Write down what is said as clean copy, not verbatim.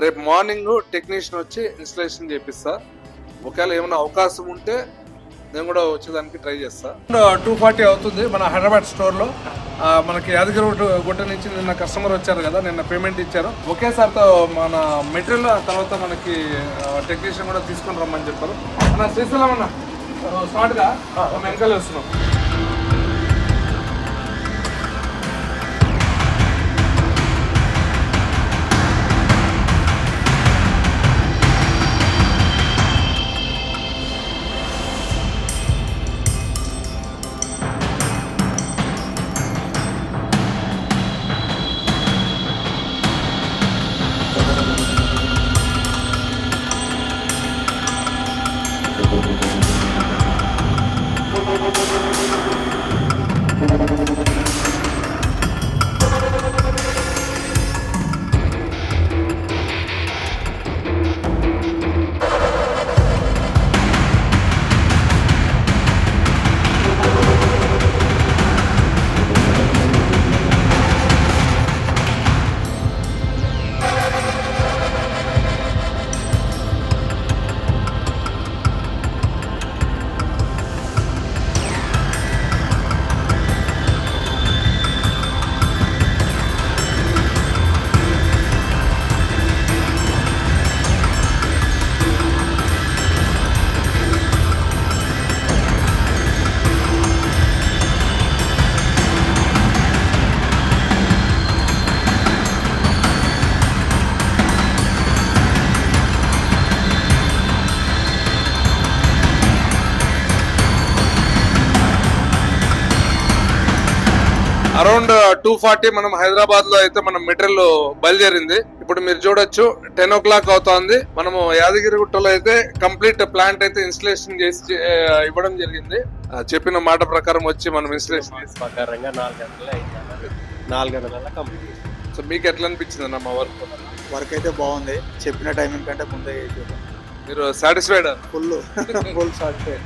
రేపు morning technician వచ్చి installation చేపిస్తా. ఒకవేళ ఏమైనా అవకాశం ఉంటే నేను కూడా వచ్చేదానికి ట్రై చేస్తా. 240 అవుతుంది మన హైదరాబాద్ స్టోర్లో. మనకి యాదగిరి గుట్ట నుంచి నిన్న కస్టమర్ వచ్చారు కదా, నిన్న పేమెంట్ ఇచ్చారు. ఒకేసారితో మన మెటీరియల్ తర్వాత మనకి టెక్నీషియన్ కూడా తీసుకొని రమ్మని చెప్పారు. అన్న శ్రీశైలం అన్న స్మార్ట్గా మేము వెనకాల వస్తున్నాం. అరౌండ్ 240 మనం హైదరాబాద్ లో అయితే మనం మెటీరియల్ బయలుదేరింది. ఇప్పుడు మీరు చూడొచ్చు 10 o'clock అవుతోంది. మనము యాదగిరిగుట్టలో అయితే కంప్లీట్ ప్లాంట్ అయితే ఇన్స్టలేషన్ చేసి ఇవ్వడం జరిగింది. చెప్పిన మాట ప్రకారం వచ్చి మనం ఇన్స్టలేషన్ ప్రకారంగా 4 గంటల కంప్లీట్. సో మీకు ఎట్లా అనిపించింది అన్న మా వర్క్ అయితే బాగుంది. చెప్పిన టైమింగ్ కంటే ముందే మీరు సాటిస్ఫైడ్? Full satisfied.